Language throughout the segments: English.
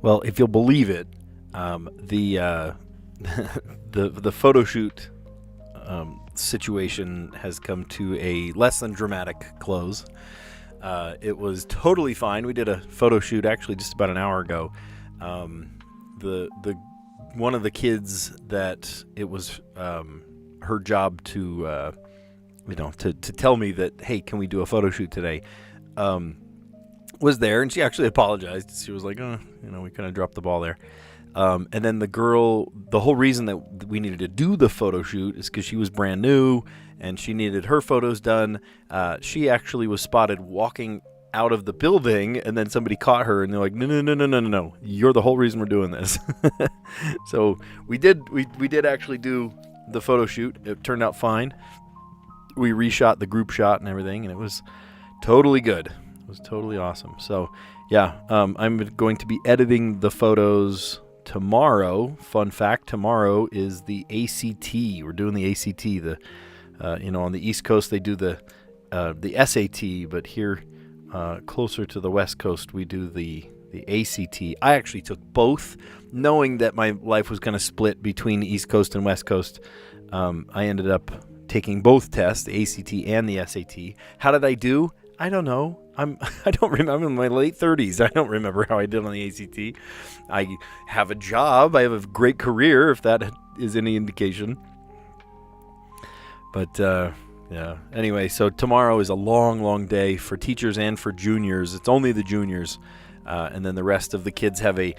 Well, if you'll believe it, the the photo shoot situation has come to a less than dramatic close. It was totally fine. We did a photo shoot actually just about an hour ago. The one of the kids that it was her job to to tell me that, hey, can we do a photo shoot today? Was there, and she actually apologized. She was like, oh, we kind of dropped the ball there. And then the whole reason that we needed to do the photo shoot is because she was brand new and she needed her photos done. She actually was spotted walking out of the building, and then somebody caught her, and they're like, no, you're the whole reason we're doing this. So we did actually do the photo shoot. It turned out fine. We reshot the group shot and everything, and it was totally good. It was totally awesome. So yeah, I'm going to be editing the photos tomorrow. Fun fact, tomorrow is the ACT. We're doing the ACT. On the East Coast they do the SAT, but here closer to the West Coast we do the ACT. I actually took both, knowing that my life was going to split between the East Coast and West Coast. I ended up taking both tests, the ACT and the SAT. How did I do? I don't know. I don't remember. I'm in my late 30s. I don't remember how I did on the ACT. I have a job. I have a great career, if that is any indication. But yeah. Anyway, so tomorrow is a long, long day for teachers and for juniors. It's only the juniors, and then the rest of the kids have a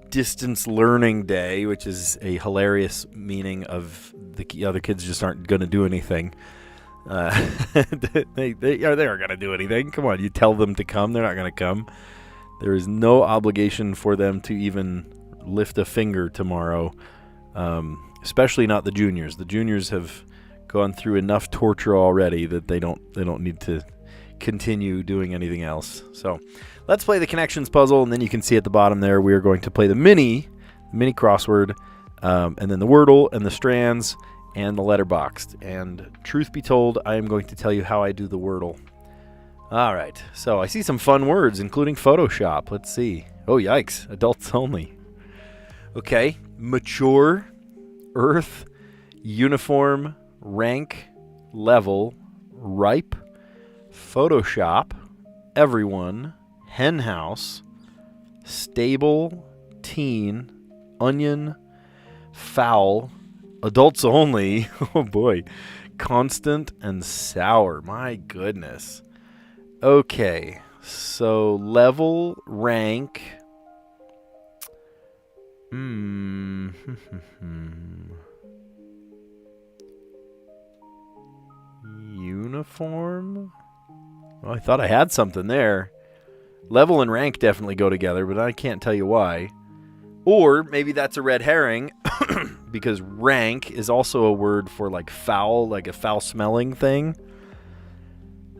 distance learning day, which is a hilarious meaning of the other kids just aren't going to do anything. They aren't going to do anything. Come on, you tell them to come, they're not going to come. There is no obligation for them to even lift a finger tomorrow, especially not the juniors. The juniors have gone through enough torture already that they don't need to continue doing anything else. So let's play the connections puzzle, and then you can see at the bottom there we are going to play the mini crossword, and then the Wordle and the Strands and the letterboxed. And truth be told, I am going to tell you how I do the Wordle. All right, so I see some fun words, including Photoshop. Let's see. Oh, yikes, adults only. Okay, mature, earth, uniform, rank, level, ripe, Photoshop, everyone, henhouse, stable, teen, onion, foul, adults only, oh boy, constant, and sour. My goodness. Okay, so level, rank, uniform? Well, I thought I had something there. Level and rank definitely go together, but I can't tell you why. Or maybe that's a red herring, because rank is also a word for like foul, like a foul-smelling thing.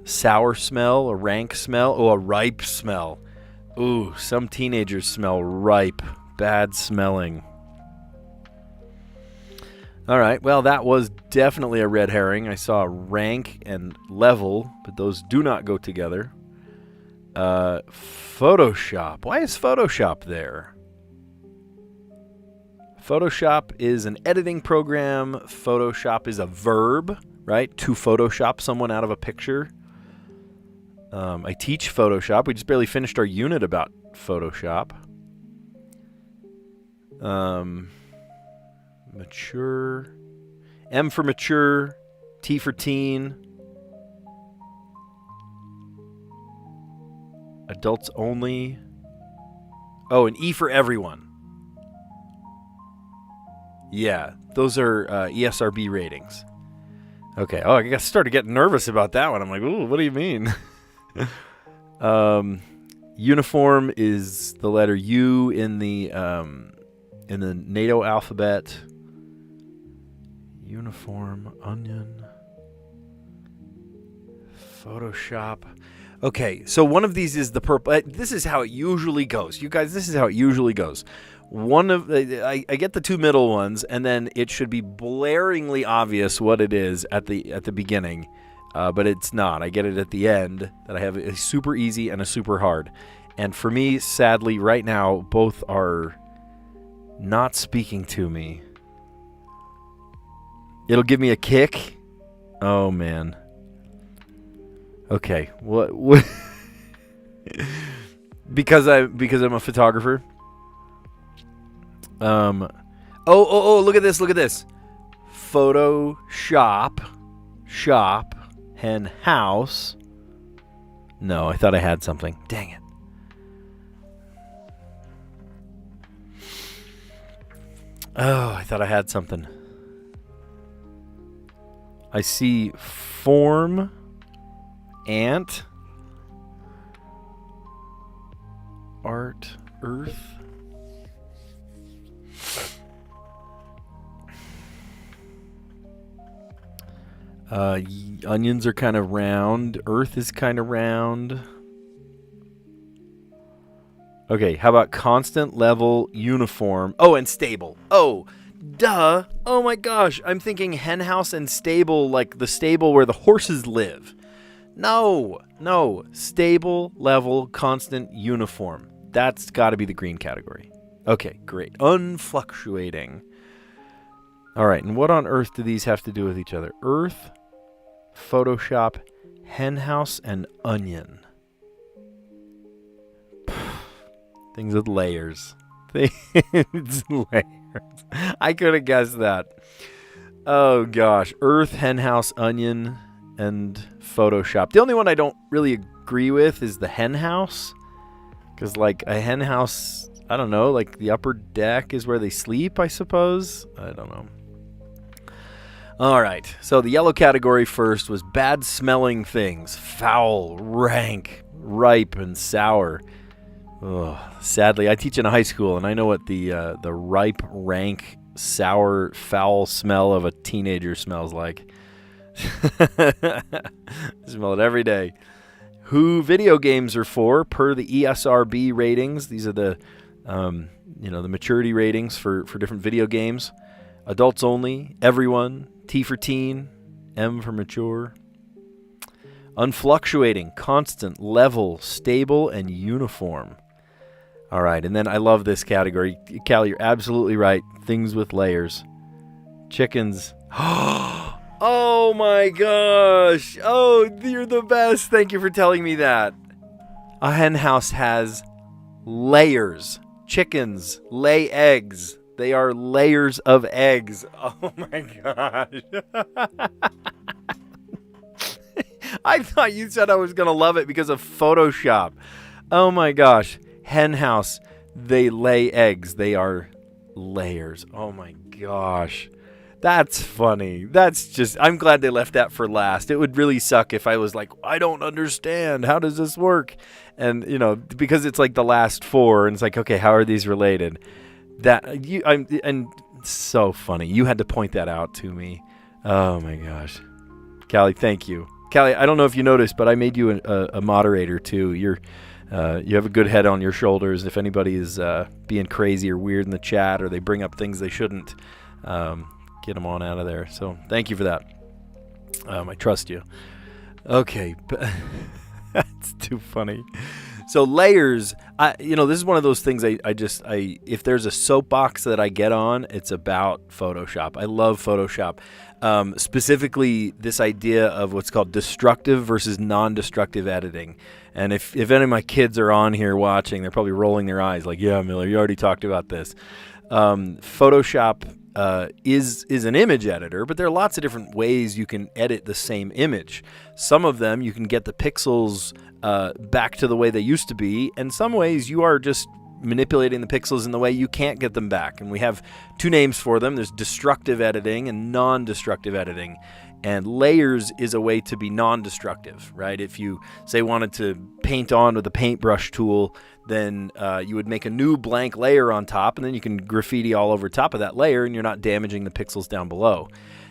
Sour smell, a rank smell, a ripe smell. Ooh, some teenagers smell ripe, bad smelling. All right, well, that was definitely a red herring. I saw rank and level, but those do not go together. Photoshop. Why is Photoshop there? Photoshop is an editing program. Photoshop is a verb, right? To Photoshop someone out of a picture. I teach Photoshop. We just barely finished our unit about Photoshop. Mature. M for mature. T for teen. Adults only. Oh, and E for everyone. Yeah, those are ESRB ratings. Okay. Oh, I started getting nervous about that one. I'm like, ooh, what do you mean? Uniform is the letter U in the NATO alphabet. Uniform, onion, Photoshop. Okay, so one of these is the purple. This is how it usually goes. You guys, this is how it usually goes. I get the two middle ones, and then it should be blaringly obvious what it is at the beginning, but it's not. I get it at the end that I have a super easy and a super hard. And for me, sadly, right now, both are not speaking to me. It'll give me a kick. Oh, man. Okay. What? because I'm a photographer. Oh, look at this. Photoshop, shop, hen house. No, I thought I had something. Dang it. Oh, I thought I had something. I see form, ant, art, earth. Onions are kind of round. Earth is kind of round. Okay, how about constant, level, uniform? Oh, and stable. Oh, duh. Oh my gosh, I'm thinking hen house and stable, like the stable where the horses live. No. Stable, level, constant, uniform. That's got to be the green category. Okay, great. Unfluctuating. All right, and what on earth do these have to do with each other? Earth, Photoshop, hen house, and onion. Things with layers. Things layers. I could have guessed that. Oh gosh, earth, hen house, onion, and Photoshop. The only one I don't really agree with is the hen house, because like a hen house, I don't know, like the upper deck is where they sleep, I suppose. I don't know. All right, so the yellow category first was bad smelling things. Foul, rank, ripe, and sour. Ugh. Sadly, I teach in a high school, and I know what the ripe, rank, sour, foul smell of a teenager smells like. I smell it every day. Who video games are for, per the ESRB ratings. These are the the maturity ratings for different video games. Adults only, everyone, T for teen, M for mature. Unfluctuating, constant, level, stable, and uniform. All right, and then I love this category. Callie, you're absolutely right. Things with layers. Chickens. Oh my gosh. Oh, you're the best. Thank you for telling me that. A hen house has layers. Chickens lay eggs. They are layers of eggs. Oh my gosh. I thought you said I was going to love it because of Photoshop. Oh my gosh. Hen house, they lay eggs. They are layers. Oh my gosh. That's funny. That's just, I'm glad they left that for last. It would really suck if I was like, I don't understand. How does this work? And, because it's like the last four and it's like, okay, how are these related? And so funny. You had to point that out to me. Oh my gosh. Callie, thank you. Callie, I don't know if you noticed, but I made you a moderator too. You have a good head on your shoulders. If anybody is being crazy or weird in the chat, or they bring up things they shouldn't, get them on out of there. So thank you for that. I trust you. Okay, that's too funny. So layers, this is one of those things I if there's a soapbox that I get on, it's about Photoshop. I love Photoshop. Specifically this idea of what's called destructive versus non-destructive editing. And if any of my kids are on here watching, they're probably rolling their eyes like, yeah, Miller, you already talked about this. Photoshop is an image editor, but there are lots of different ways you can edit the same image. Some of them you can get the pixels back to the way they used to be, and some ways you are just manipulating the pixels in the way you can't get them back. And we have two names for them. There's destructive editing and non-destructive editing. And layers is a way to be non-destructive, right? If you, say, wanted to paint on with a paintbrush tool, then you would make a new blank layer on top, and then you can graffiti all over top of that layer, and you're not damaging the pixels down below.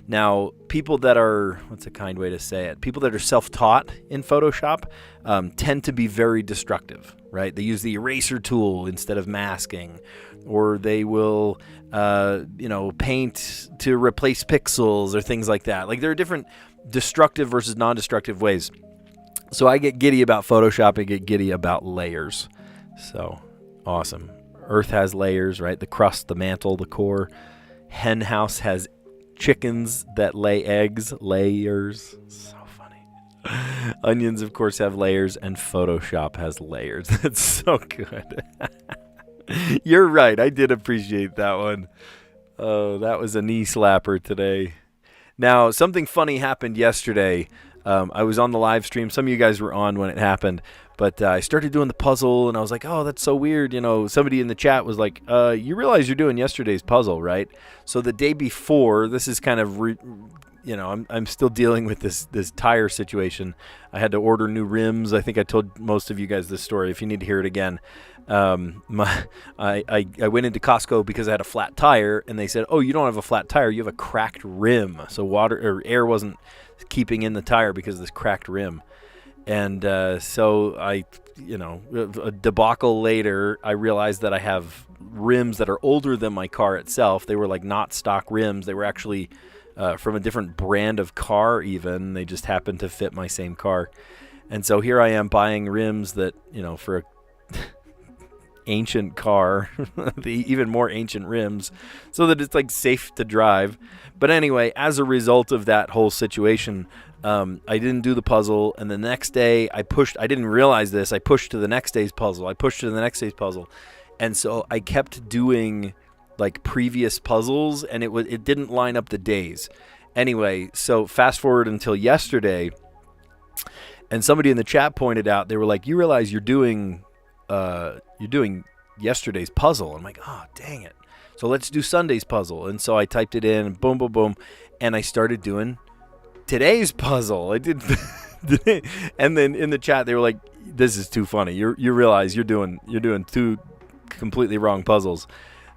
Now, people that are, what's a kind way to say it? People that are self-taught in Photoshop tend to be very destructive, right? They use the eraser tool instead of masking, or they will, paint to replace pixels or things like that. Like, there are different destructive versus non-destructive ways. So I get giddy about Photoshop. I get giddy about layers. So, awesome. Earth has layers, right? The crust, the mantle, the core. Hen house has chickens that lay eggs. Layers. So funny. Onions, of course, have layers, and Photoshop has layers. That's so good. You're right. I did appreciate that one. Oh, that was a knee slapper today. Now, something funny happened yesterday. I was on the live stream. Some of you guys were on when it happened. But I started doing the puzzle, and I was like, oh, that's so weird. You know, somebody in the chat was like, you realize you're doing yesterday's puzzle, right? So the day before, this is kind of, I'm still dealing with this tire situation. I had to order new rims. I think I told most of you guys this story. If you need to hear it again, I went into Costco because I had a flat tire, and they said, oh, you don't have a flat tire. You have a cracked rim. So water or air wasn't keeping in the tire because of this cracked rim. And so a debacle later, I realized that I have rims that are older than my car itself. They were like not stock rims. They were actually from a different brand of car even. They just happened to fit my same car. And so here I am buying rims that, for a ancient car, the even more ancient rims, so that it's like safe to drive. But anyway, as a result of that whole situation, I didn't do the puzzle, and the next day I didn't realize this, I pushed to the next day's puzzle, and so I kept doing like previous puzzles, and it didn't line up the days. Anyway, so fast forward until yesterday, and somebody in the chat pointed out, they were like, you realize you're doing yesterday's puzzle. I'm like, oh, dang it. So let's do Sunday's puzzle. And so I typed it in, and boom, boom, boom, and I started doing today's puzzle. I did, and then in the chat they were like, "This is too funny. You realize you're doing two completely wrong puzzles."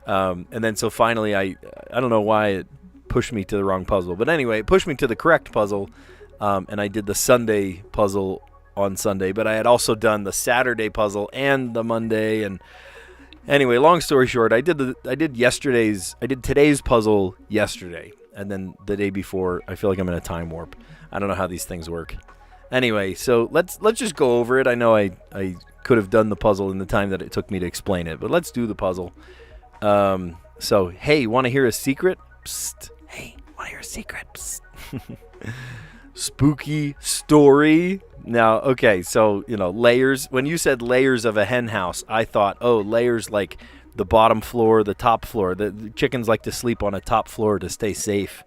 And then so finally I don't know why it pushed me to the wrong puzzle, but anyway, it pushed me to the correct puzzle, and I did the Sunday puzzle on Sunday. But I had also done the Saturday puzzle and the Monday. And anyway, long story short, I did today's puzzle yesterday. And then the day before, I feel like I'm in a time warp. I don't know how these things work. Anyway, so let's just go over it. I know I could have done the puzzle in the time that it took me to explain it, but let's do the puzzle. So, hey, want to hear a secret? Psst. Hey, want to hear a secret? Psst. Spooky story. Now, okay, so, layers. When you said layers of a hen house, I thought, oh, layers like the bottom floor, the top floor. The chickens like to sleep on a top floor to stay safe.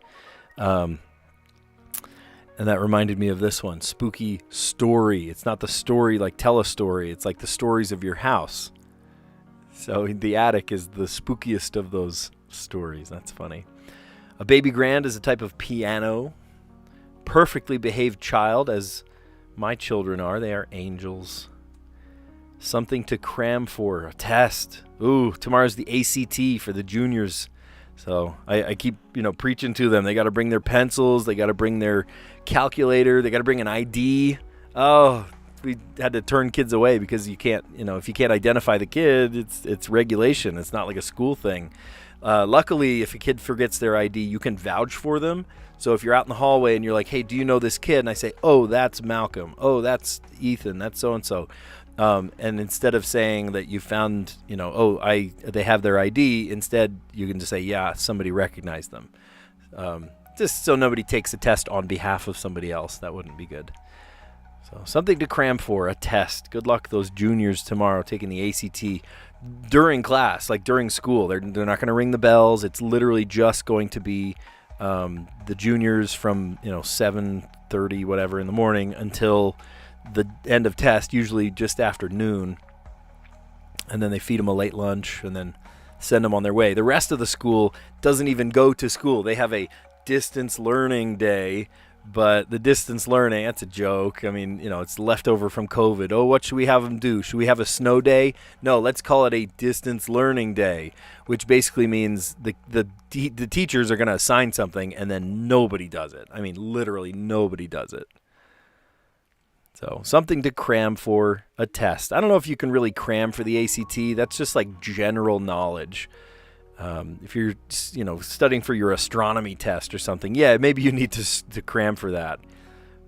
And that reminded me of this one, spooky story. It's not the story like tell a story. It's like the stories of your house. So the attic is the spookiest of those stories. That's funny. A baby grand is a type of piano. Perfectly behaved child, as my children are. They are angels. Something to cram for, a test. Ooh, tomorrow's the ACT for the juniors. So I keep, preaching to them. They got to bring their pencils. They got to bring their calculator. They got to bring an ID. Oh, we had to turn kids away because you can't, if you can't identify the kid, it's regulation. It's not like a school thing. Luckily, if a kid forgets their ID, you can vouch for them. So if you're out in the hallway and you're like, hey, do you know this kid? And I say, oh, that's Malcolm. Oh, that's Ethan. That's so-and-so. And instead of saying that you found, they have their ID, instead you can just say, yeah, somebody recognized them. Just so nobody takes a test on behalf of somebody else. That wouldn't be good. So something to cram for, a test. Good luck those juniors tomorrow taking the ACT during class, like during school. They're not going to ring the bells. It's literally just going to be the juniors from 7:30 whatever in the morning until the end of test, usually just after noon, and then they feed them a late lunch and then send them on their way. The rest of the school doesn't even go to school. They have a distance learning day, but the distance learning, that's a joke. I mean, it's leftover from COVID. Oh, what should we have them do? Should we have a snow day? No, let's call it a distance learning day, which basically means the teachers are going to assign something and then nobody does it. I mean, literally nobody does it. So something to cram for, a test. I don't know if you can really cram for the ACT. That's just like general knowledge. If you're, studying for your astronomy test or something, yeah, maybe you need to cram for that.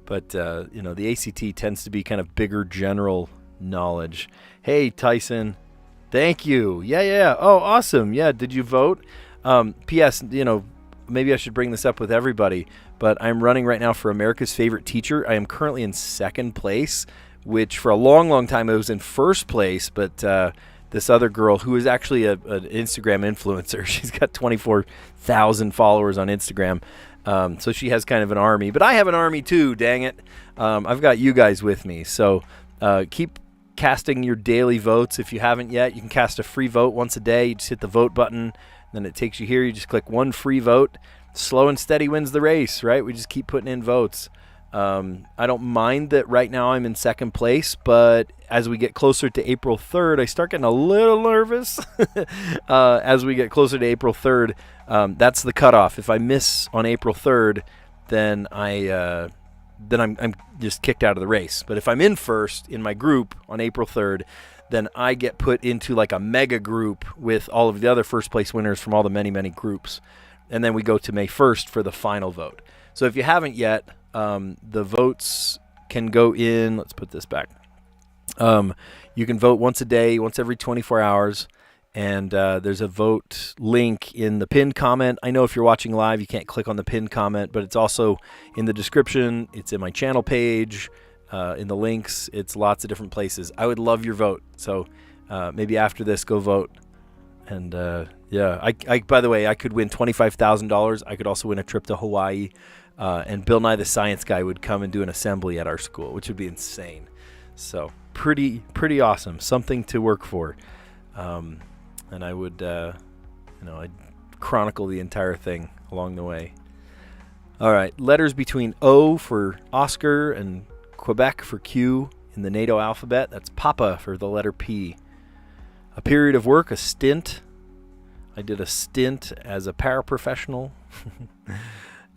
But, the ACT tends to be kind of bigger general knowledge. Hey, Tyson. Thank you. Yeah. Oh, awesome. Yeah, did you vote? P.S., maybe I should bring this up with everybody, but I'm running right now for America's Favorite Teacher. I am currently in second place, which for a long, long time I was in first place, but this other girl who is actually an Instagram influencer, she's got 24,000 followers on Instagram, so she has kind of an army. But I have an army too, dang it. I've got you guys with me, so keep casting your daily votes. If you haven't yet, you can cast a free vote once a day. You just hit the vote button, then it takes you here. You just click one free vote. Slow and steady wins the race, right? We just keep putting in votes. I don't mind that right now I'm in second place, but as we get closer to April 3rd, I start getting a little nervous. As we get closer to April 3rd, that's the cutoff. If I miss on April 3rd, then I'm just kicked out of the race. But if I'm in first in my group on April 3rd, then I get put into like a mega group with all of the other first place winners from all the many, many groups. And then we go to May 1st for the final vote. So if you haven't yet, the votes can go in. Let's put this back. You can vote once a day, once every 24 hours. And there's a vote link in the pinned comment. I know if you're watching live, you can't click on the pinned comment, but it's also in the description. It's in my channel page, in the links. It's lots of different places. I would love your vote. So maybe after this, go vote. And yeah, I by the way, I could win $25,000. I could also win a trip to Hawaii. And Bill Nye the Science Guy would come and do an assembly at our school, which would be insane. So pretty awesome. Something to work for. And I would, I'd chronicle the entire thing along the way. All right, letters between O for Oscar and Quebec for Q in the NATO alphabet. That's Papa for the letter P. A period of work, a stint. I did a stint as a paraprofessional.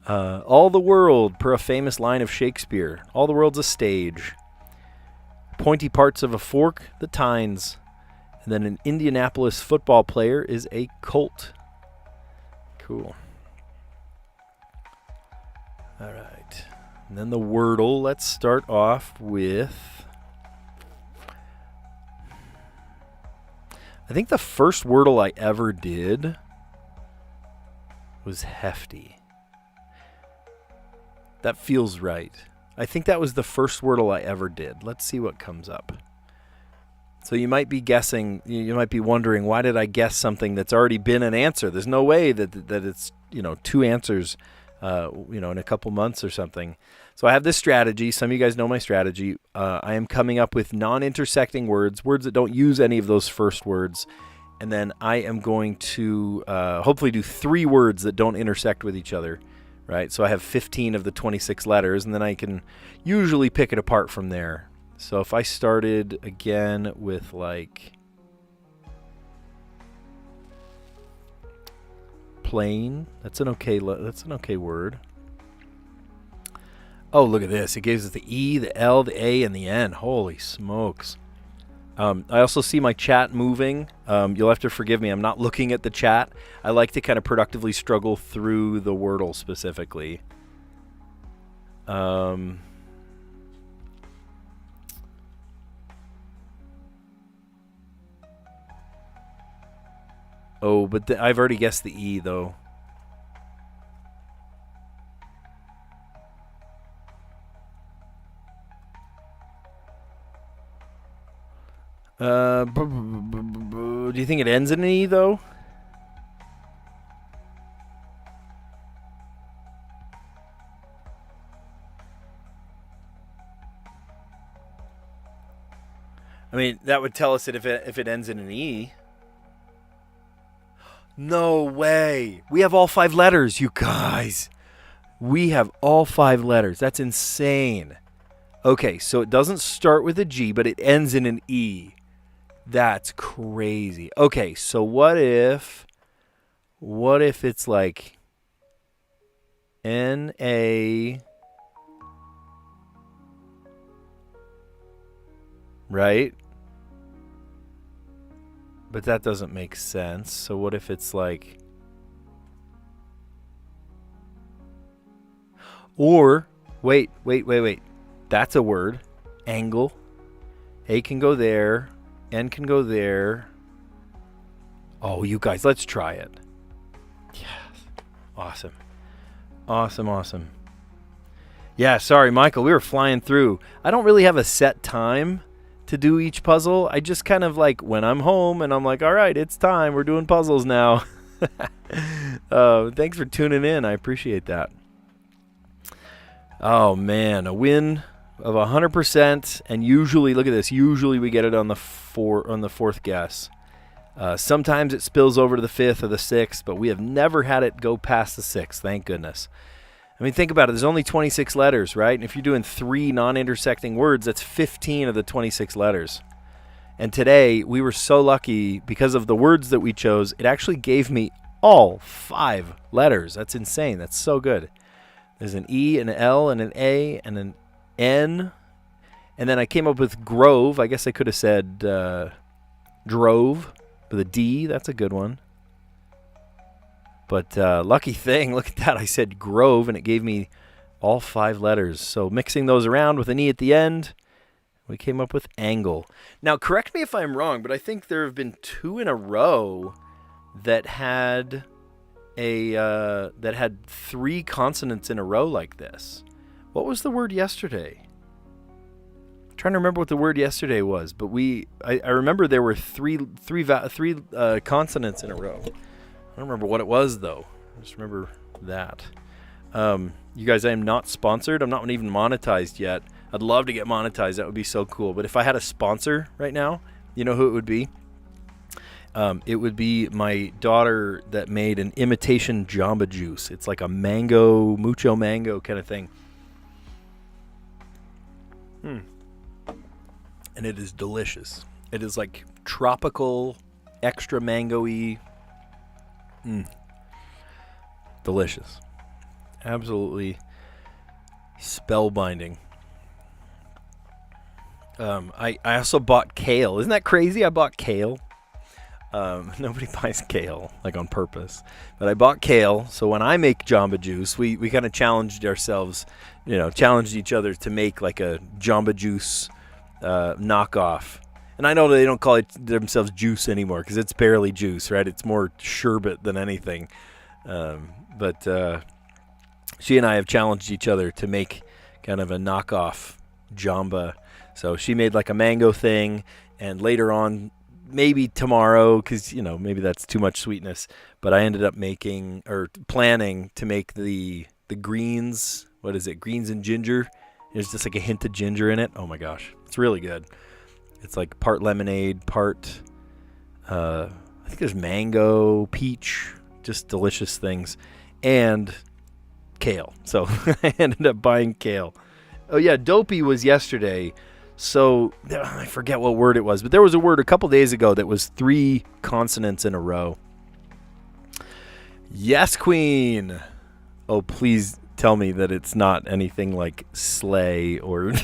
All the world, per a famous line of Shakespeare. All the world's a stage. Pointy parts of a fork, the tines. And then an Indianapolis football player is a Colt. Cool. All right. And then the Wordle. Let's start off with... I think the first Wordle I ever did was hefty. That feels right. I think that was the first Wordle I ever did. Let's see what comes up. So you might be guessing, you might be wondering, why did I guess something that's already been an answer? There's no way that it's, two answers, in a couple months or something. So I have this strategy. Some of you guys know my strategy. I am coming up with non-intersecting words that don't use any of those first words. And then I am going to hopefully do 3 words that don't intersect with each other, right? So I have 15 of the 26 letters, and then I can usually pick it apart from there. So if I started again with like plain, that's an okay word. Oh, look at this. It gives us the E, the L, the A, and the N. Holy smokes. I also see my chat moving. You'll have to forgive me. I'm not looking at the chat. I like to kind of productively struggle through the Wordle specifically. Oh, but I've already guessed the E, though. Do you think it ends in an E, though? I mean, that would tell us that if it ends in an E. No way. We have all 5 letters, you guys. We have all 5 letters. That's insane. Okay, so it doesn't start with a G, but it ends in an E. That's crazy. Okay, so what if it's like N-A, right? But that doesn't make sense. So what if it's like... Or, wait. That's a word. Angle. A can go there. N can go there. Oh, you guys, let's try it. Yes. Awesome. Awesome, awesome. Yeah, sorry, Michael, we were flying through. I don't really have a set time to do each puzzle. I just kind of like when I'm home and I'm like, all right, it's time. We're doing puzzles now. Thanks for tuning in. I appreciate that. Oh, man, a win of 100%. And usually, look at this. Usually we get it on the fourth guess. Sometimes it spills over to the fifth or the sixth, but we have never had it go past the sixth. Thank goodness. I mean, think about it. There's only 26 letters, right? And if you're doing 3 non-intersecting words, that's 15 of the 26 letters. And today, we were so lucky because of the words that we chose. It actually gave me all 5 letters. That's insane. That's so good. There's an E, an L, and an A, and an N. And then I came up with Grove. I guess I could have said Drove with a D. That's a good one. But lucky thing, look at that. I said Grove, and it gave me all 5 letters. So mixing those around with an E at the end, we came up with Angle. Now, correct me if I'm wrong, but I think there have been 2 in a row that had 3 consonants in a row like this. What was the word yesterday? I'm trying to remember what the word yesterday was, but I remember there were three consonants in a row. I don't remember what it was, though. I just remember that. You guys, I am not sponsored. I'm not even monetized yet. I'd love to get monetized. That would be so cool. But if I had a sponsor right now, you know who it would be? It would be my daughter that made an imitation Jamba Juice. It's like a mango, mucho mango kind of thing. And it is delicious. It is like tropical, extra mango-y. Delicious. Absolutely spellbinding. I also bought kale. Isn't that crazy? I bought kale. Nobody buys kale, like on purpose. But I bought kale, so when I make Jamba Juice, we kind of challenged ourselves, challenged each other to make like a Jamba Juice knockoff. And I know they don't call it themselves juice anymore because it's barely juice, right? It's more sherbet than anything. But she and I have challenged each other to make kind of a knockoff Jamba. So she made like a mango thing, and later on, maybe tomorrow, because, maybe that's too much sweetness, but I ended up planning to make the greens. What is it? Greens and ginger. There's just like a hint of ginger in it. Oh my gosh. It's really good. It's like part lemonade, part, I think there's mango, peach, just delicious things, and kale. So I ended up buying kale. Oh yeah, dopey was yesterday. So I forget what word it was, but there was a word a couple days ago that was 3 consonants in a row. Yes, queen. Oh, please tell me that it's not anything like slay or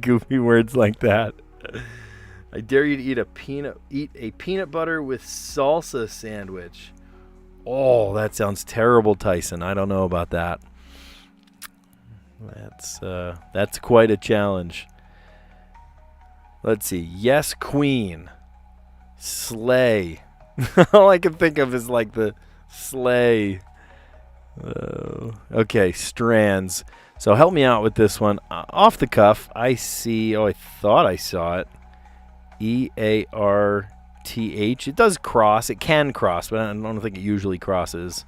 goofy words like that. I dare you to eat a peanut butter with salsa sandwich. Oh, that sounds terrible, Tyson. I don't know about that. That's quite a challenge. Let's see. Yes, queen. Slay. All I can think of is like the sleigh. Okay, strands. So help me out with this one. Off the cuff, I see. Oh, I thought I saw it. EARTH. It does cross. It can cross, but I don't think it usually crosses.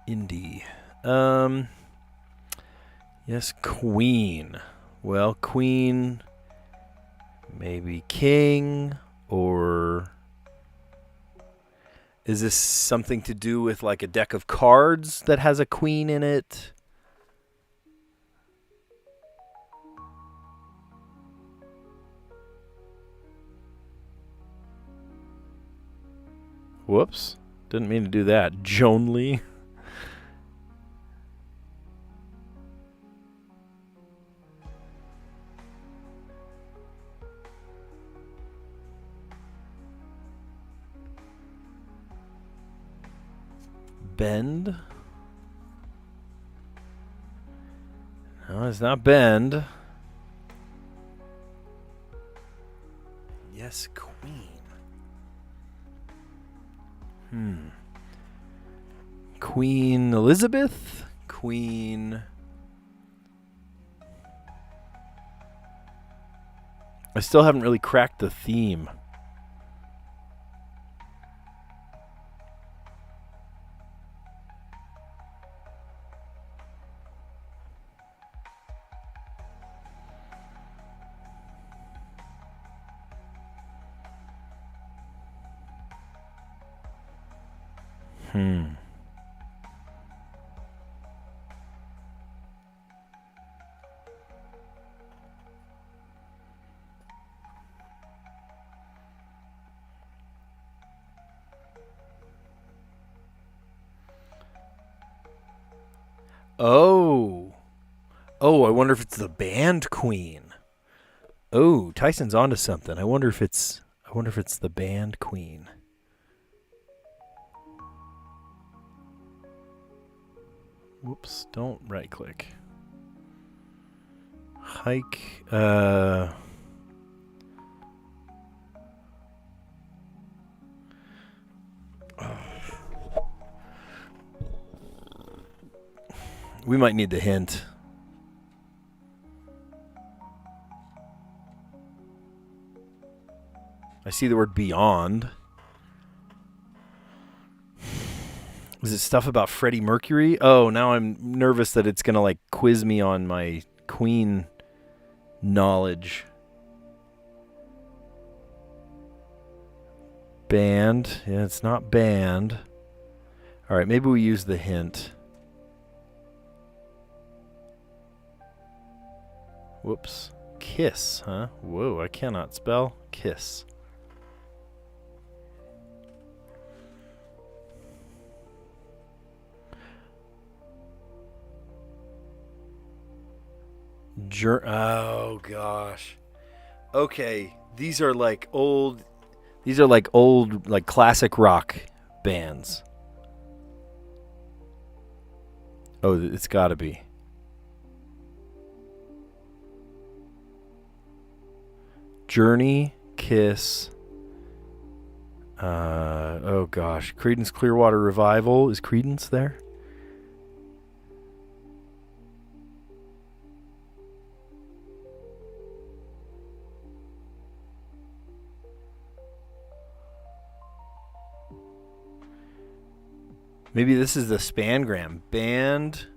Indie. Yes, queen. Well, queen, maybe king, or is this something to do with like a deck of cards that has a queen in it? Whoops. Didn't mean to do that. Joan Lee. Bend. No, it's not bend. Yes, queen. Queen Elizabeth? Queen... I still haven't really cracked the theme. Oh. Oh, I wonder if it's the band queen. Oh, Tyson's onto something. I wonder if it's the band queen. Whoops, don't right click. Hike we might need the hint. I see the word beyond. Is it stuff about Freddie Mercury? Oh, now I'm nervous that it's going to like quiz me on my Queen knowledge. Band. Yeah, it's not band. All right, maybe we use the hint. Whoops. Kiss, huh? Whoa, I cannot spell kiss. Oh gosh. Okay, these are like old like classic rock bands. Oh, it's got to be. Journey, Kiss. Oh gosh, Creedence Clearwater Revival. Is Creedence there? Maybe this is the Spangram. Band.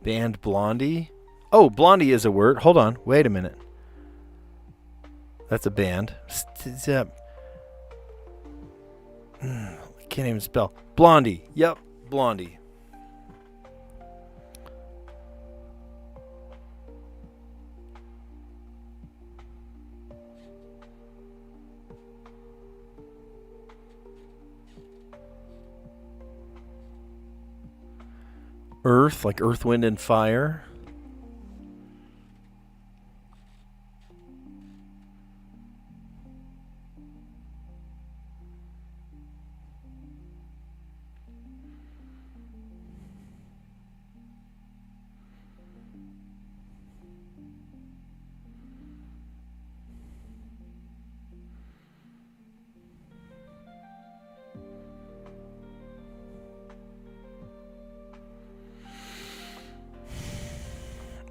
Band Blondie. Oh, Blondie is a word. Hold on. Wait a minute. That's a band. I can't even spell. Blondie. Yep. Blondie. Earth, like Earth, Wind, and Fire.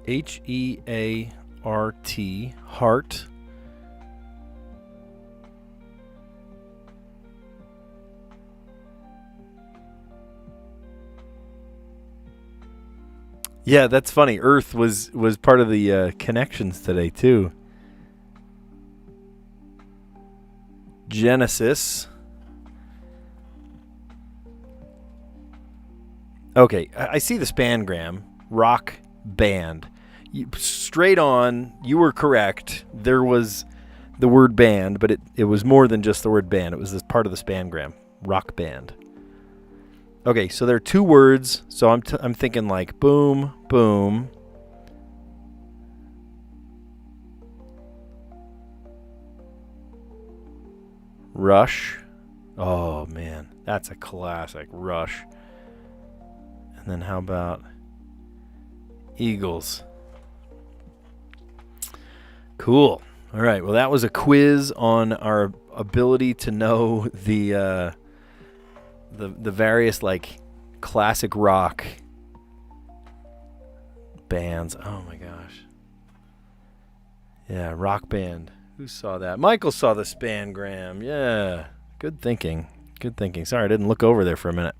H-E-A-R-T, heart. Yeah, that's funny. Earth was part of the connections today, too. Genesis. Okay, I see the Spangram. Rock band. Straight on, you were correct. There was the word band, but it was more than just the word band. It was this part of the Spangram. Rock band. Okay, so there are two words. So I'm thinking like boom, boom. Rush. Oh, man. That's a classic. Rush. And then how about Eagles? Cool. All right. Well, that was a quiz on our ability to know the various like classic rock bands. Oh my gosh. Yeah, rock band. Who saw that? Michael saw the Spangram. Yeah. Good thinking. Good thinking. Sorry, I didn't look over there for a minute.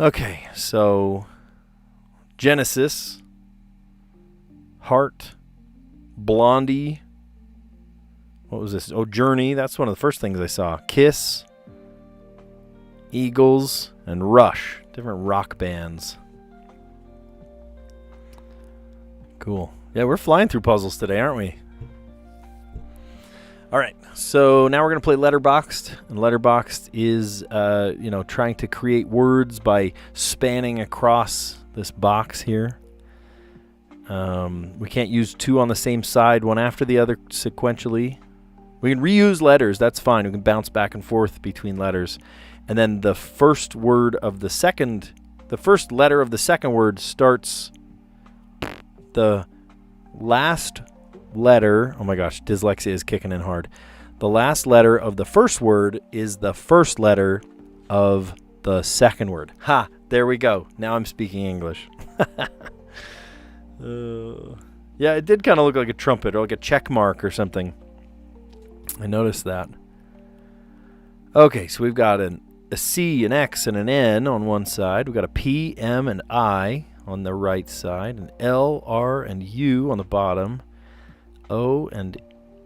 Okay, so Genesis, Heart, Blondie. What was this? Oh, Journey. That's one of the first things I saw. Kiss, Eagles, and Rush. Different rock bands. Cool. Yeah, we're flying through puzzles today, aren't we? All right, so now we're going to play Letterboxd. And Letterboxd is, trying to create words by spanning across this box here. We can't use two on the same side, one after the other sequentially. We can reuse letters. That's fine. We can bounce back and forth between letters. And then the first letter of the second word starts the last letter. Oh my gosh, dyslexia is kicking in hard. The last letter of the first word is the first letter of the second word. Ha, there we go. Now I'm speaking English. Yeah, it did kind of look like a trumpet or like a check mark or something. I noticed that. Okay, so we've got a C, an X, and an N on one side. We've got a P, M, and I on the right side. An L, R, and U on the bottom. O, and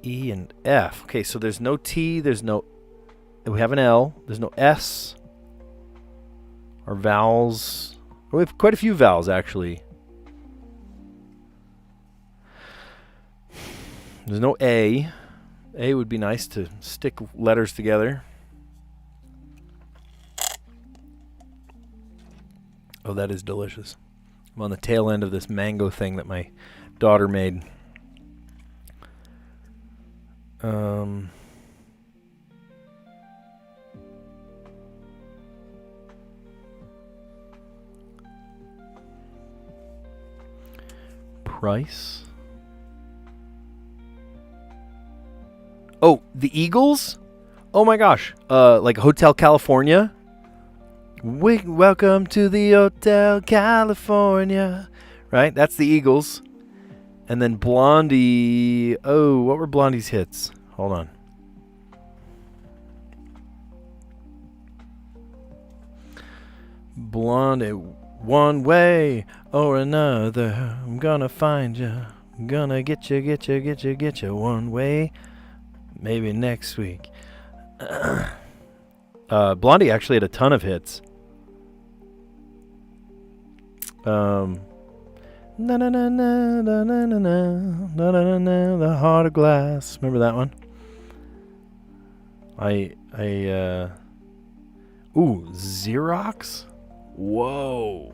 E, and F. Okay, so there's no T, we have an L, there's no S. Our vowels, we have quite a few vowels actually. There's no A. A would be nice to stick letters together. Oh, that is delicious. I'm on the tail end of this mango thing that my daughter made. Price. Oh, the Eagles? Oh my gosh. Like Hotel California? Welcome to the Hotel California. Right? That's the Eagles. And then Blondie. Oh, what were Blondie's hits? Hold on. Blondie, one way or another, I'm gonna find you. I'm gonna get you one way. Maybe next week. Blondie actually had a ton of hits. Na na na na na na na na na na na, the heart of glass. Remember that one? Xerox? Whoa.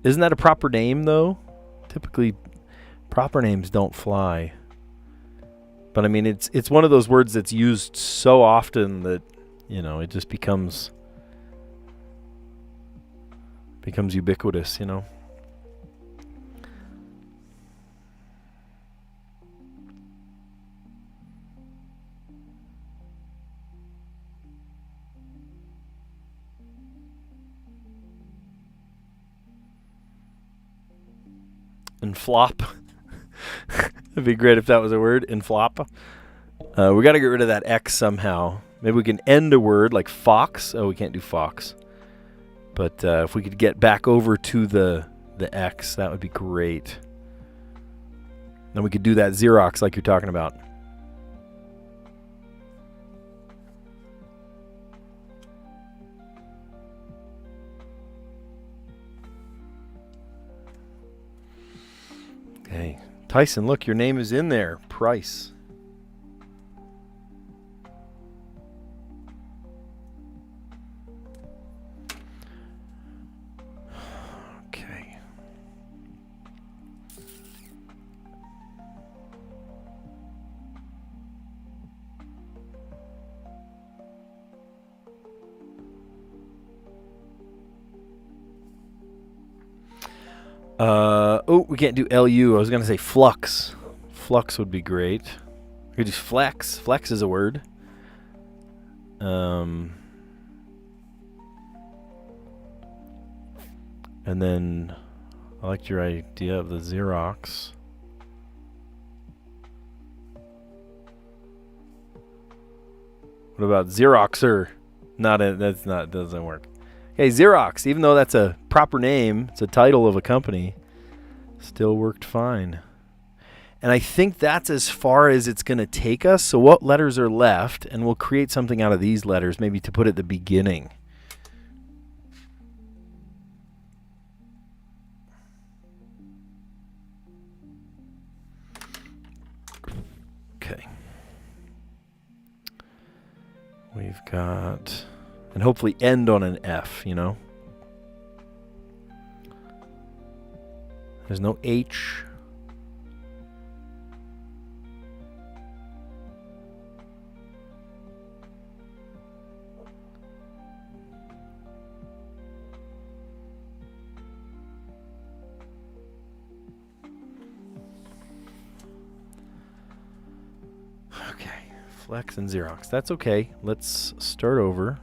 Isn't that a proper name though? Typically proper names don't fly. But I mean it's one of those words that's used so often that, it just becomes ubiquitous, And flop. It'd be great if that was a word. And flop. We got to get rid of that X somehow. Maybe we can end a word like fox. Oh, we can't do fox. But if we could get back over to the X, that would be great. Then we could do that Xerox like you're talking about. Okay. Tyson, look, your name is in there. Price. Okay. Oh, we can't do LU. I was going to say flux. Flux would be great. We could do flex. Flex is a word. And then I liked your idea of the Xerox. What about Xeroxer? Doesn't work. Okay, Xerox, even though that's a proper name, it's a title of a company, still worked fine. And I think that's as far as it's going to take us. So what letters are left? And we'll create something out of these letters, maybe to put at the beginning. Okay. We've got... And hopefully end on an F, you know? There's no H. Okay, Flex and Xerox. That's okay. Let's start over.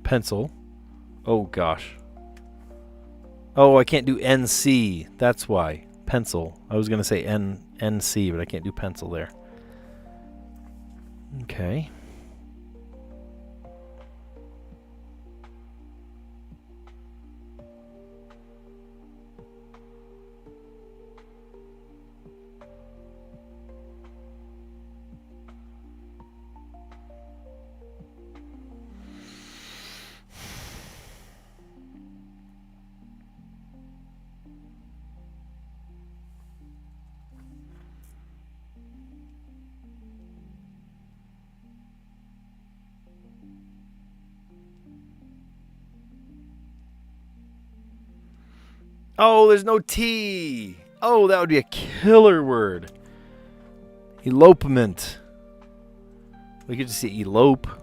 Pencil. Oh gosh. Oh, I can't do NC. That's why. Pencil. I was going to say NC, but I can't do pencil there. Okay. Oh, there's no T. Oh, that would be a killer word. Elopement. We could just say elope. How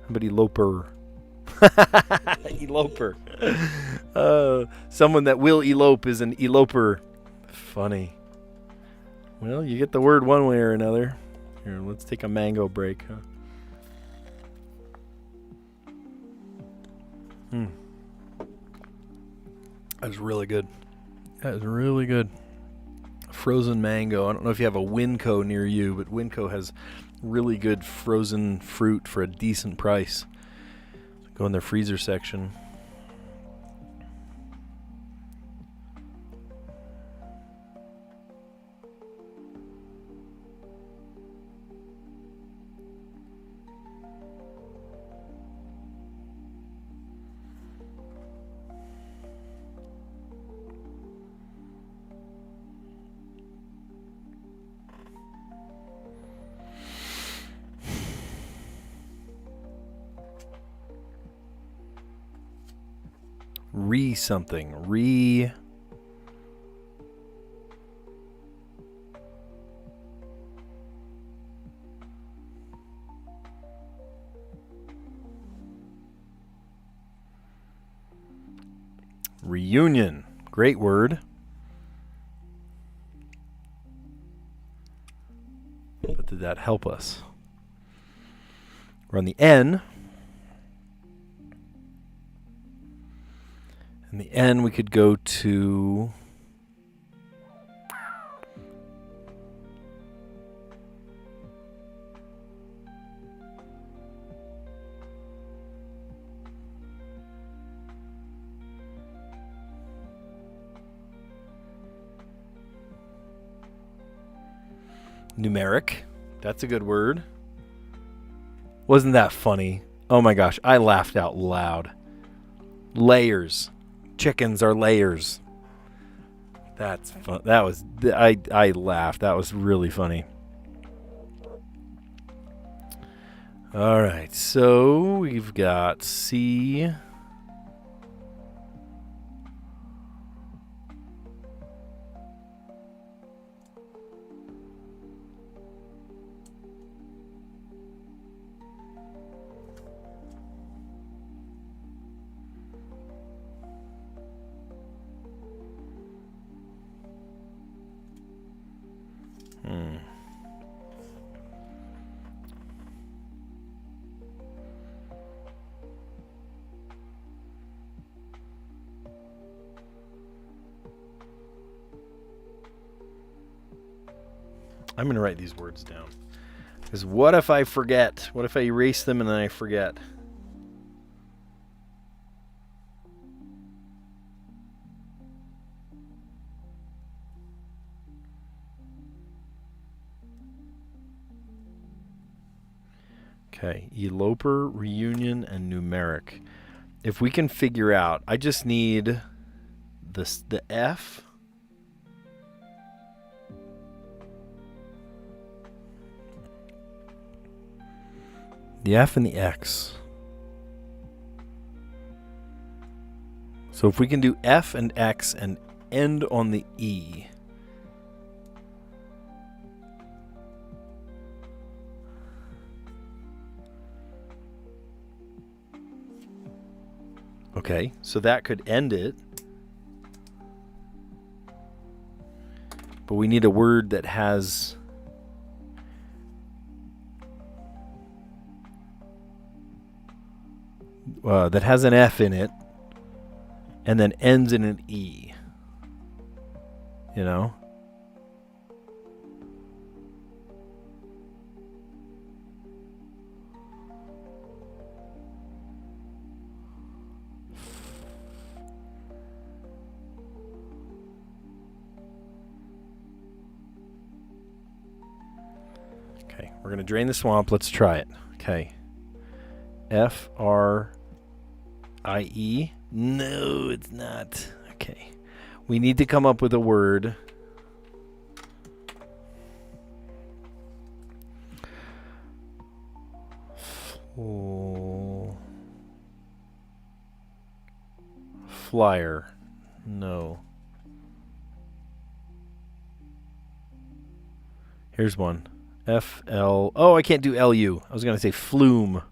about eloper? Eloper. Someone that will elope is an eloper. Funny. Well, you get the word one way or another. Here, let's take a mango break, huh? That was really good. That was really good. Frozen mango. I don't know if you have a Winco near you, but Winco has really good frozen fruit for a decent price. Go in their freezer section. Something. Reunion. Great word. But did that help us? We're on the N. In the N, we could go to numeric. That's a good word. Wasn't that funny? Oh my gosh, I laughed out loud. Layers. Chickens are layers. That's fun. That was I laughed. That was really funny. All right, so we've got C. I'm going to write these words down. Because what if I forget? What if I erase them and then I forget? Okay, eloper, reunion, and numeric. If we can figure out, I just need the F. The F and the X. So if we can do F and X and end on the E. Okay, so that could end it. But we need a word that has an F in it and then ends in an E. You know? Okay, we're going to drain the swamp. Let's try it. Okay. F-R-I-E. No, it's not. Okay. We need to come up with a word. Flyer. No. Here's one. F-L. Oh, I can't do L-U. I was going to say flume.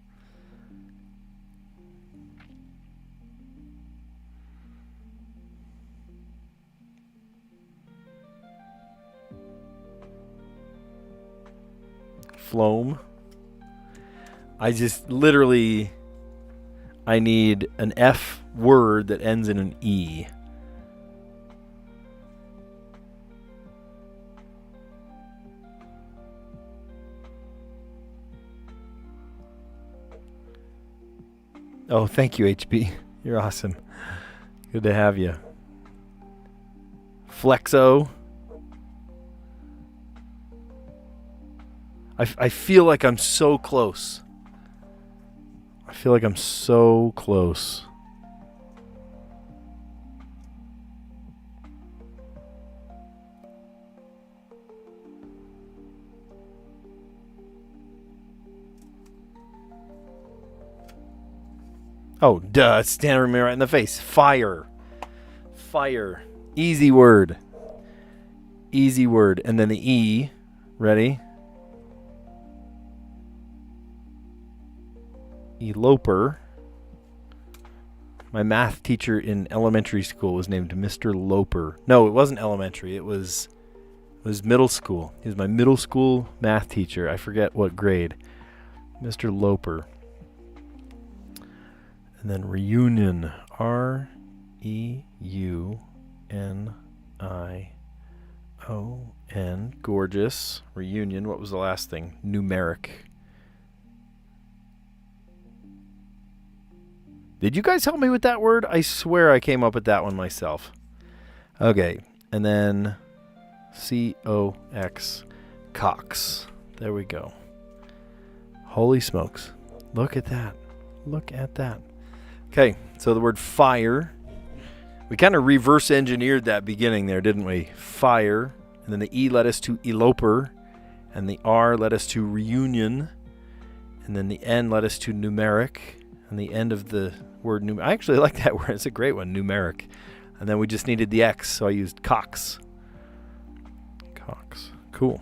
Floam. I just literally, I need an F word that ends in an E. Oh, thank you, HB. You're awesome. Good to have you. Flexo. I feel like I'm so close. I feel like I'm so close. Oh, duh. It's staring me right in the face. Fire. Fire. Easy word. Easy word. And then the E. Ready? Eloper. My math teacher in elementary school was named Mr. Loper. No, it wasn't elementary. It was middle school. He was my middle school math teacher. I forget what grade. Mr. Loper. And then reunion. R-E-U-N-I-O-N. Gorgeous. Reunion. What was the last thing? Numeric. Did you guys help me with that word? I swear I came up with that one myself. Okay. And then C-O-X. Cox. There we go. Holy smokes. Look at that. Look at that. Okay. So the word fire. We kind of reverse engineered that beginning there, didn't we? Fire. And then the E led us to eloper. And the R led us to reunion. And then the N led us to numeric. And the end of the word I actually like that word. It's a great one, numeric. And then we just needed the X, so I used Cox. Cox. Cool.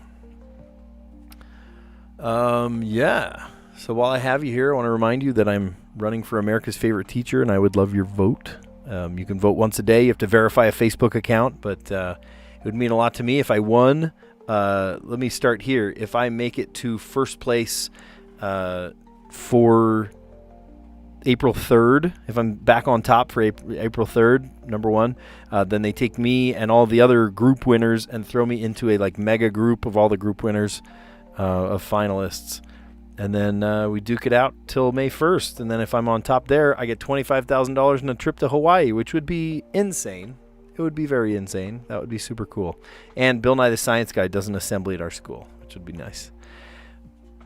Yeah. So while I have you here, I want to remind you that I'm running for America's Favorite Teacher, and I would love your vote. You can vote once a day. You have to verify a Facebook account, but it would mean a lot to me if I won. Let me start here. If I make it to first place for April 3rd, if I'm back on top for April 3rd, number one, then they take me and all the other group winners and throw me into a mega group of all the group winners of finalists. And then we duke it out till May 1st. And then if I'm on top there, I get $25,000 and a trip to Hawaii, which would be insane. It would be very insane. That would be super cool. And Bill Nye the Science Guy does an assembly at our school, which would be nice.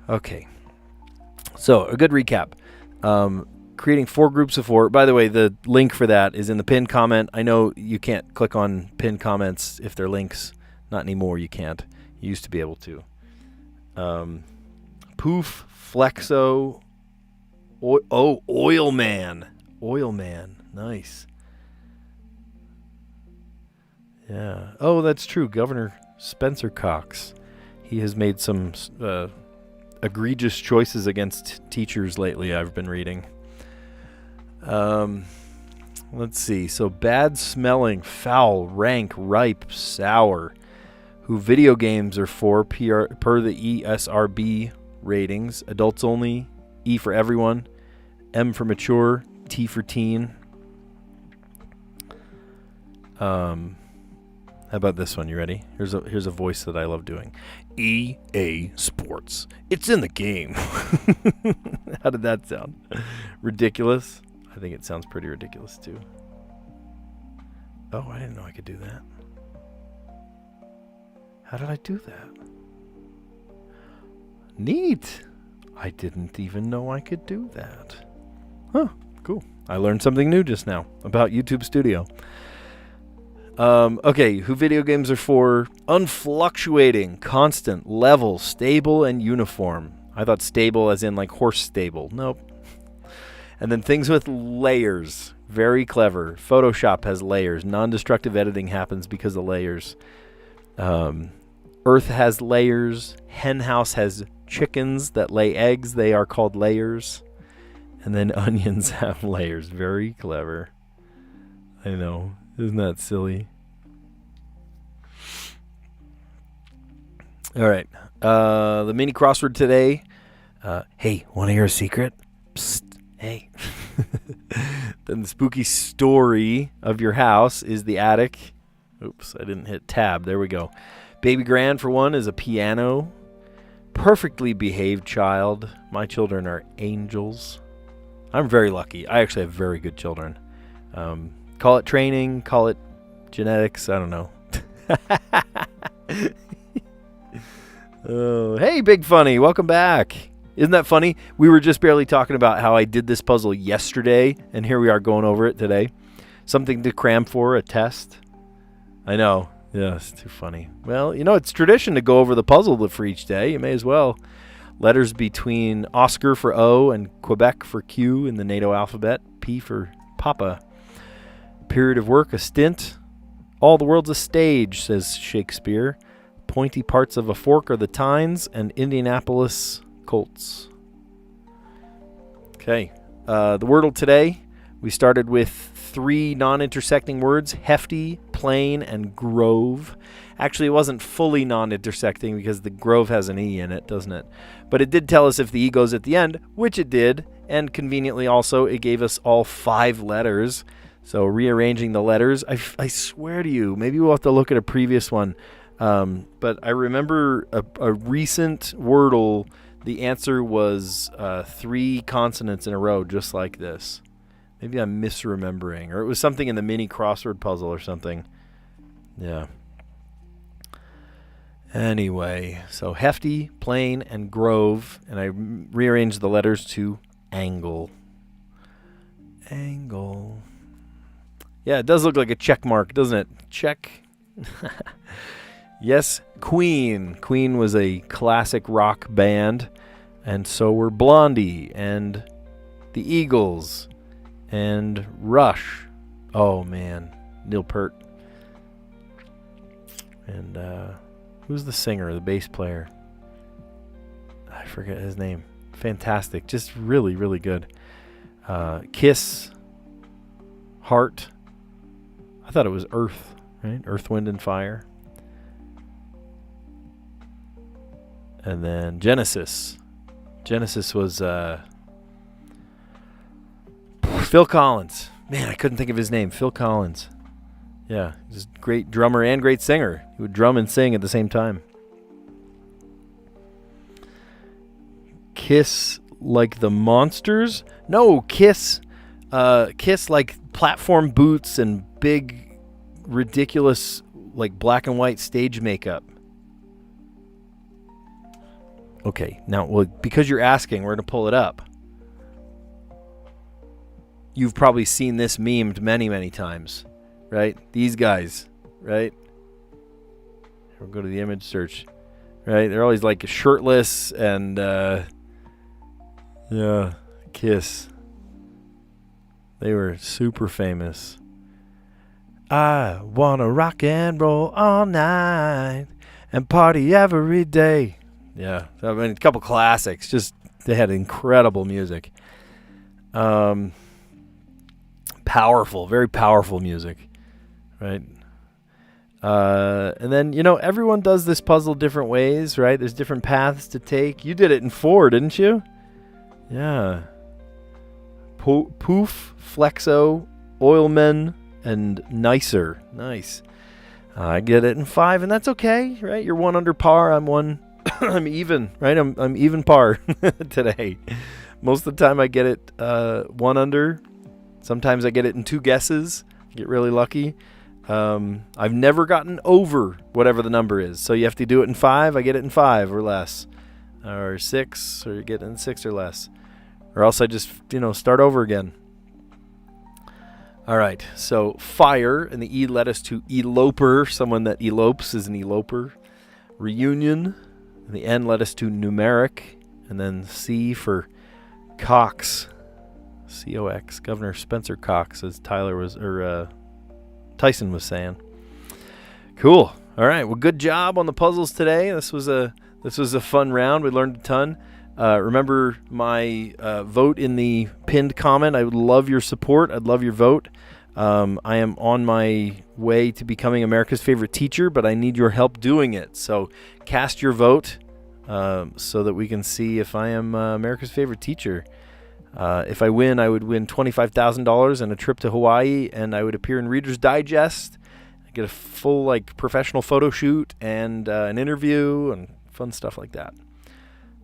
Okay. So a good recap. Creating 4 groups of 4. By the way, the link for that is in the pinned comment. I know you can't click on pinned comments if they're links. Not anymore, you can't. You used to be able to. Poof, Flexo, Oil Man. Oil Man, nice. Yeah. Oh, that's true. Governor Spencer Cox. He has made some egregious choices against teachers lately, I've been reading. Let's see. So bad smelling, foul, rank, ripe, sour. Who video games are for per the ESRB ratings. Adults only, E for everyone, M for mature, T for teen. How about this one? You ready? Here's a voice that I love doing. EA Sports. It's in the game. How did that sound? Ridiculous? I think it sounds pretty ridiculous too. Oh, I didn't know I could do that. How did I do that? Neat. I didn't even know I could do that. Huh, cool. I learned something new just now about YouTube Studio. Okay, who video games are for? Unfluctuating, constant, level, stable, and uniform. I thought stable as in horse stable. Nope. And then things with layers. Very clever. Photoshop has layers. Non-destructive editing happens because of layers. Earth has layers. Henhouse has chickens that lay eggs. They are called layers. And then onions have layers. Very clever. I know. Isn't that silly? All right. The mini crossword today. Hey, want to hear a secret? Psst. Hey. Then the spooky story of your house is the attic. Oops, I didn't hit tab. There we go. Baby Grand, for one, is a piano. Perfectly behaved child. My children are angels. I'm very lucky. I actually have very good children. Call it training, call it genetics, I don't know. Oh, hey, Big Funny, welcome back. Isn't that funny? We were just barely talking about how I did this puzzle yesterday, and here we are going over it today. Something to cram for, a test. I know. Yeah, it's too funny. Well, it's tradition to go over the puzzle for each day. You may as well. Letters between Oscar for O and Quebec for Q in the NATO alphabet. P for Papa. Period of work, a stint. All the world's a stage, says Shakespeare. Pointy parts of a fork are the tines, and Indianapolis Colts. Okay. The Wordle today, we started with 3 non-intersecting words, hefty, plain, and grove. Actually, it wasn't fully non-intersecting because the grove has an E in it, doesn't it? But it did tell us if the E goes at the end, which it did, and conveniently also it gave us all 5 letters. So rearranging the letters, I swear to you, maybe we'll have to look at a previous one. But I remember a recent Wordle, the answer was 3 consonants in a row, just like this. Maybe I'm misremembering, or it was something in the mini crossword puzzle or something. Yeah. Anyway, so hefty, plain, and grove, and I rearranged the letters to angle. Angle. Yeah, it does look like a check mark, doesn't it? Check. Yes, Queen. Queen was a classic rock band. And so were Blondie and the Eagles and Rush. Oh, man. Neil Peart. And who's the singer, the bass player? I forget his name. Fantastic. Just really, really good. Kiss. Heart. I thought it was Earth, right? Earth, Wind, and Fire. And then Genesis. Genesis was Phil Collins. Man, I couldn't think of his name. Phil Collins. Yeah, he's a great drummer and great singer. He would drum and sing at the same time. Kiss like the Monsters? No, Kiss like platform boots and big, ridiculous, like black and white stage makeup. Okay, now, well, because you're asking, we're going to pull it up. You've probably seen this memed many, many times, right? These guys, right? We'll go to the image search, right? They're always like shirtless and, yeah, Kiss. They were super famous. I want to rock and roll all night and party every day. Yeah, I mean, a couple classics. Just, they had incredible music. Powerful, very powerful music, right? And then, everyone does this puzzle different ways, right? There's different paths to take. You did it in 4, didn't you? Yeah. Poof, Flexo, Oilman, and Nicer. Nice. I get it in 5, and that's okay, right? You're 1 under par. I'm 1. I'm even, right? I'm even par today. Most of the time I get it 1 under. Sometimes I get it in 2 guesses. Get really lucky. I've never gotten over whatever the number is. So you have to do it in 5. I get it in 5 or less. Or 6, or you get it in 6 or less. Or else I just, start over again. All right. So fire, and the E led us to eloper. Someone that elopes is an eloper. Reunion. And the N led us to numeric, and then C for Cox, C-O-X, Governor Spencer Cox, as Tyson was saying. Cool. All right. Well, good job on the puzzles today. This was a fun round. We learned a ton. Remember my vote in the pinned comment. I would love your support. I'd love your vote. I am on my way to becoming America's favorite teacher, but I need your help doing it. So cast your vote so that we can see if I am America's favorite teacher. If I win, I would win $25,000 and a trip to Hawaii, and I would appear in Reader's Digest, get a full professional photo shoot and an interview and fun stuff like that.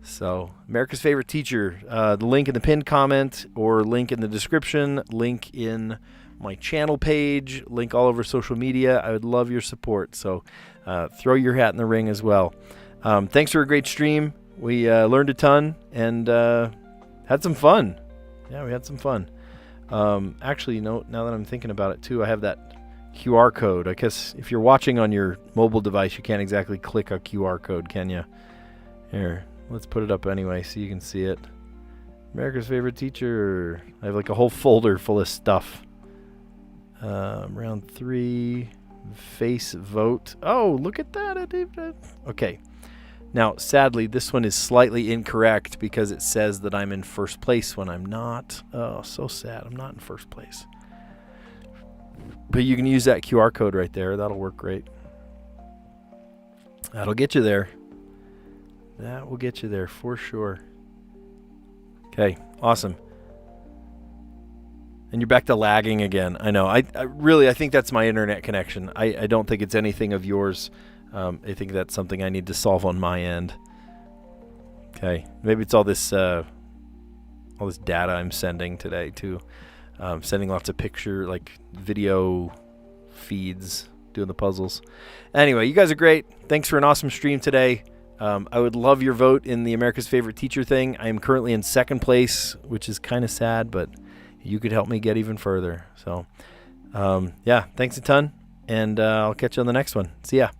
So, America's favorite teacher, the link in the pinned comment or link in the description, link in my channel page, link all over social media. I would love your support. So, throw your hat in the ring as well. Thanks for a great stream. We learned a ton and had some fun. Yeah, we had some fun. Actually, now that I'm thinking about it too, I have that QR code. I guess if you're watching on your mobile device, you can't exactly click a QR code, can you? Here. Let's put it up anyway so you can see it. America's favorite teacher. I have a whole folder full of stuff. Round 3. Face vote. Oh, look at that. Okay. Now, sadly, this one is slightly incorrect because it says that I'm in first place when I'm not. Oh, so sad. I'm not in first place. But you can use that QR code right there. That'll work great. That'll get you there. That will get you there for sure. Okay, awesome. And you're back to lagging again. I know. I think that's my internet connection. I don't think it's anything of yours. I think that's something I need to solve on my end. Okay, maybe it's all this data I'm sending today too. Sending lots of video feeds, doing the puzzles. Anyway, you guys are great. Thanks for an awesome stream today. I would love your vote in the America's Favorite Teacher thing. I am currently in second place, which is kind of sad, but you could help me get even further. So, yeah, thanks a ton, and I'll catch you on the next one. See ya.